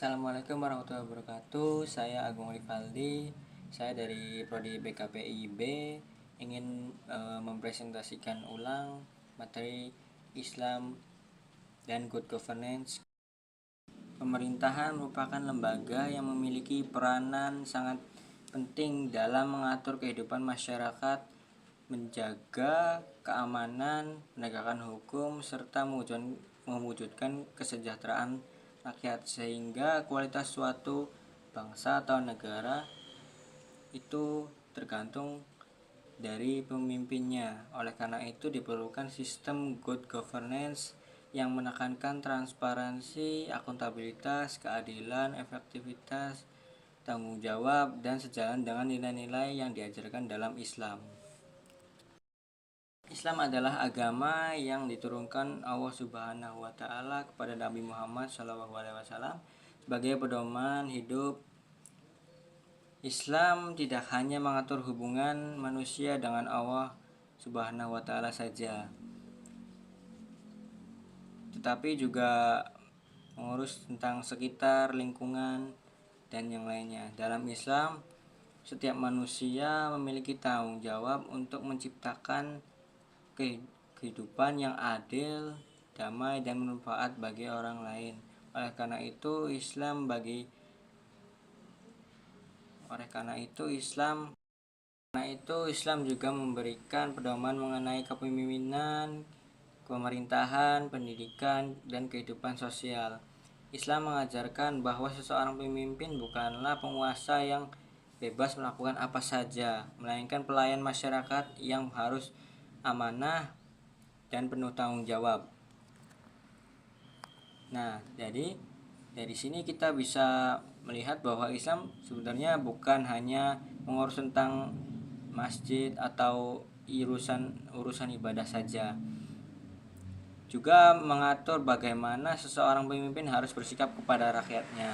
Assalamualaikum warahmatullahi wabarakatuh. Saya Agung Rivaldi. Saya dari Prodi BKPIB ingin mempresentasikan ulang materi Islam dan Good Governance. Pemerintahan merupakan lembaga yang memiliki peranan sangat penting dalam mengatur kehidupan masyarakat, menjaga keamanan, menegakkan hukum, serta mewujudkan kesejahteraan rakyat, sehingga kualitas suatu bangsa atau negara itu tergantung dari pemimpinnya. Oleh karena itu diperlukan sistem good governance yang menekankan transparansi, akuntabilitas, keadilan, efektivitas, tanggung jawab, dan sejalan dengan nilai-nilai yang diajarkan dalam Islam. Islam adalah agama yang diturunkan Allah Subhanahu wa taala kepada Nabi Muhammad SAW sebagai pedoman hidup. Islam tidak hanya mengatur hubungan manusia dengan Allah Subhanahu wa taala saja, tetapi juga mengurus tentang sekitar, lingkungan, dan yang lainnya. Dalam Islam, setiap manusia memiliki tanggung jawab untuk menciptakan kehidupan yang adil, damai, dan bermanfaat bagi orang lain. Oleh karena itu Islam juga memberikan pedoman mengenai kepemimpinan, pemerintahan, pendidikan, dan kehidupan sosial. Islam mengajarkan bahwa seseorang pemimpin bukanlah penguasa yang bebas melakukan apa saja, melainkan pelayan masyarakat yang harus amanah dan penuh tanggung jawab. Nah, jadi dari sini kita bisa melihat bahwa Islam sebenarnya bukan hanya mengurus tentang masjid atau urusan ibadah saja, juga mengatur bagaimana seseorang pemimpin harus bersikap kepada rakyatnya.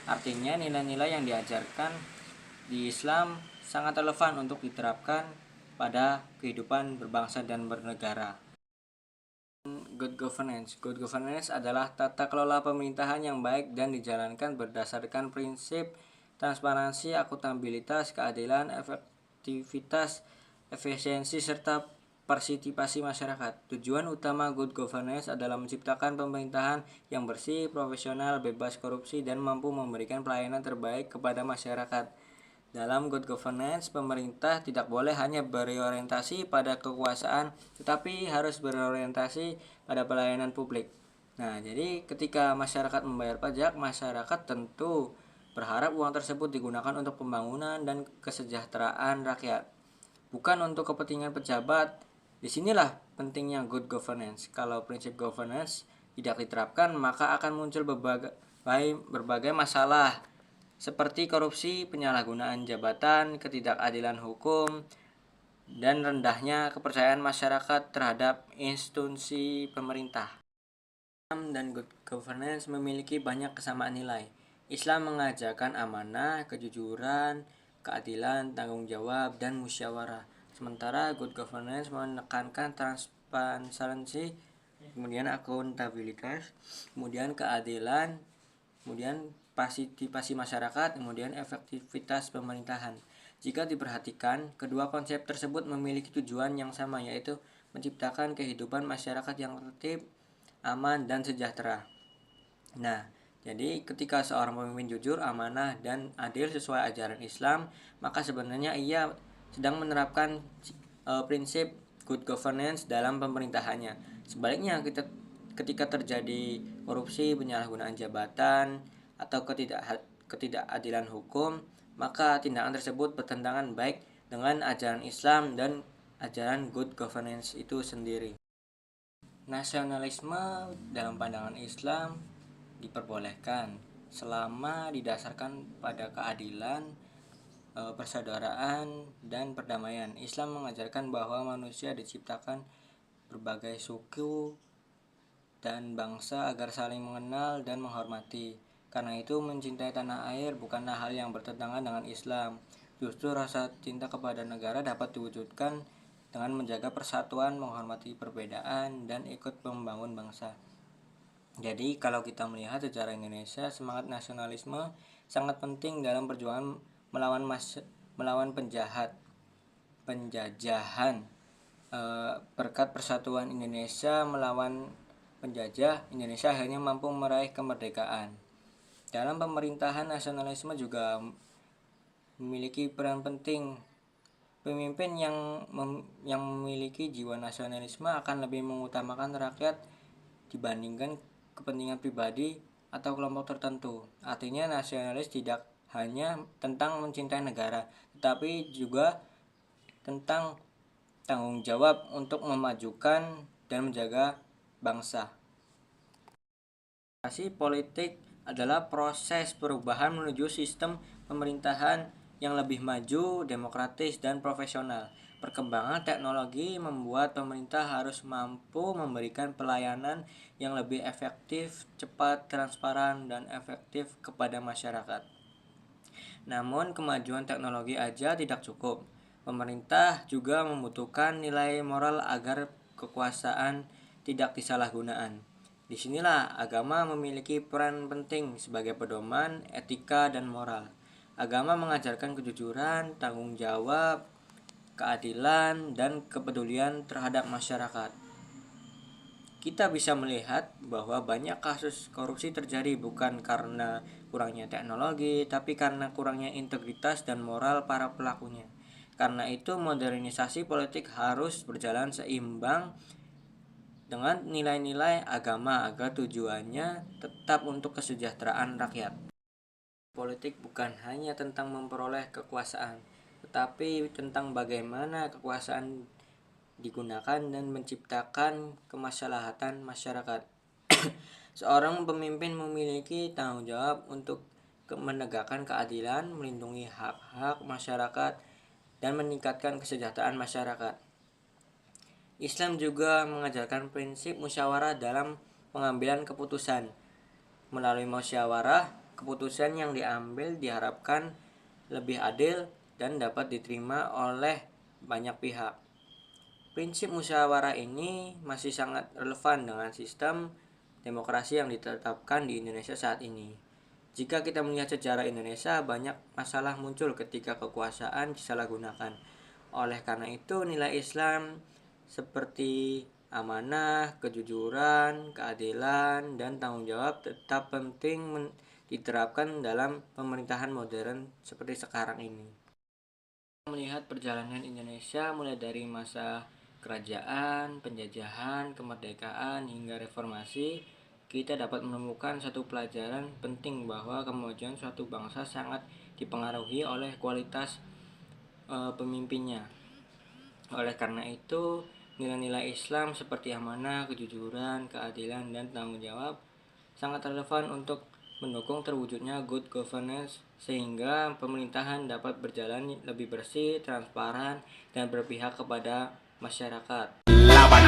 Artinya nilai-nilai yang diajarkan di Islam sangat relevan untuk diterapkan pada kehidupan berbangsa dan bernegara. Good governance adalah tata kelola pemerintahan yang baik dan dijalankan berdasarkan prinsip transparansi, akuntabilitas, keadilan, efektivitas, efisiensi, serta partisipasi masyarakat. Tujuan utama good governance adalah menciptakan pemerintahan yang bersih, profesional, bebas korupsi, dan mampu memberikan pelayanan terbaik kepada masyarakat. Dalam good governance, pemerintah tidak boleh hanya berorientasi pada kekuasaan, tetapi harus berorientasi pada pelayanan publik. Nah, jadi ketika masyarakat membayar pajak, masyarakat tentu berharap uang tersebut digunakan untuk pembangunan dan kesejahteraan rakyat, bukan untuk kepentingan pejabat. Disinilah pentingnya good governance. Kalau prinsip governance tidak diterapkan, maka akan muncul berbagai masalah seperti korupsi, penyalahgunaan jabatan, ketidakadilan hukum, dan rendahnya kepercayaan masyarakat terhadap institusi pemerintah. Islam dan good governance memiliki banyak kesamaan nilai. Islam mengajarkan amanah, kejujuran, keadilan, tanggung jawab, dan musyawarah. Sementara good governance menekankan transparansi, kemudian akuntabilitas, kemudian keadilan, kemudian partisipasi masyarakat, kemudian efektivitas pemerintahan. Jika diperhatikan, kedua konsep tersebut memiliki tujuan yang sama, yaitu menciptakan kehidupan masyarakat yang tertib, aman, dan sejahtera. Nah, jadi ketika seorang pemimpin jujur, amanah, dan adil sesuai ajaran Islam, maka sebenarnya ia sedang menerapkan prinsip good governance dalam pemerintahannya. Sebaliknya, ketika terjadi korupsi, penyalahgunaan jabatan, atau ketidakadilan hukum, maka tindakan tersebut bertentangan baik dengan ajaran Islam dan ajaran good governance itu sendiri. Nasionalisme dalam pandangan Islam diperbolehkan selama didasarkan pada keadilan, persaudaraan, dan perdamaian. Islam mengajarkan bahwa manusia diciptakan berbagai suku dan bangsa agar saling mengenal dan menghormati. Karena itu mencintai tanah air bukanlah hal yang bertentangan dengan Islam. Justru rasa cinta kepada negara dapat diwujudkan dengan menjaga persatuan, menghormati perbedaan, dan ikut membangun bangsa. Jadi kalau kita melihat sejarah Indonesia, semangat nasionalisme sangat penting dalam perjuangan melawan penjajahan. Berkat persatuan Indonesia melawan penjajah, Indonesia akhirnya mampu meraih kemerdekaan. Dalam pemerintahan, nasionalisme juga memiliki peran penting. Pemimpin yang memiliki jiwa nasionalisme akan lebih mengutamakan rakyat dibandingkan kepentingan pribadi atau kelompok tertentu. Artinya nasionalis tidak hanya tentang mencintai negara, tetapi juga tentang tanggung jawab untuk memajukan dan menjaga bangsa. Demokrasi politik adalah proses perubahan menuju sistem pemerintahan yang lebih maju, demokratis, dan profesional. Perkembangan teknologi membuat pemerintah harus mampu memberikan pelayanan yang lebih efektif, cepat, transparan, dan efektif kepada masyarakat. Namun, kemajuan teknologi aja tidak cukup. Pemerintah juga membutuhkan nilai moral agar kekuasaan tidak disalahgunakan. Disinilah agama memiliki peran penting sebagai pedoman etika dan moral. Agama mengajarkan kejujuran, tanggung jawab, keadilan, dan kepedulian terhadap masyarakat. Kita bisa melihat bahwa banyak kasus korupsi terjadi bukan karena kurangnya teknologi, tapi karena kurangnya integritas dan moral para pelakunya. Karena itu, modernisasi politik harus berjalan seimbang dengan nilai-nilai agama agar tujuannya tetap untuk kesejahteraan rakyat. Politik bukan hanya tentang memperoleh kekuasaan, tetapi tentang bagaimana kekuasaan digunakan dan menciptakan kemaslahatan masyarakat. Seorang pemimpin memiliki tanggung jawab untuk menegakkan keadilan, melindungi hak-hak masyarakat, dan meningkatkan kesejahteraan masyarakat. Islam juga mengajarkan prinsip musyawarah dalam pengambilan keputusan. Melalui musyawarah, keputusan yang diambil diharapkan lebih adil dan dapat diterima oleh banyak pihak. Prinsip musyawarah ini masih sangat relevan dengan sistem demokrasi yang ditetapkan di Indonesia saat ini. Jika kita melihat sejarah Indonesia, banyak masalah muncul ketika kekuasaan disalahgunakan. Oleh karena itu, nilai Islam seperti amanah, kejujuran, keadilan, dan tanggung jawab tetap penting diterapkan dalam pemerintahan modern seperti sekarang ini. Melihat perjalanan Indonesia mulai dari masa kerajaan, penjajahan, kemerdekaan, hingga reformasi, kita dapat menemukan satu pelajaran penting bahwa kemajuan suatu bangsa sangat dipengaruhi oleh kualitas pemimpinnya. Oleh karena itu, nilai-nilai Islam seperti amanah, kejujuran, keadilan, dan tanggung jawab sangat relevan untuk mendukung terwujudnya good governance sehingga pemerintahan dapat berjalan lebih bersih, transparan, dan berpihak kepada masyarakat. Laban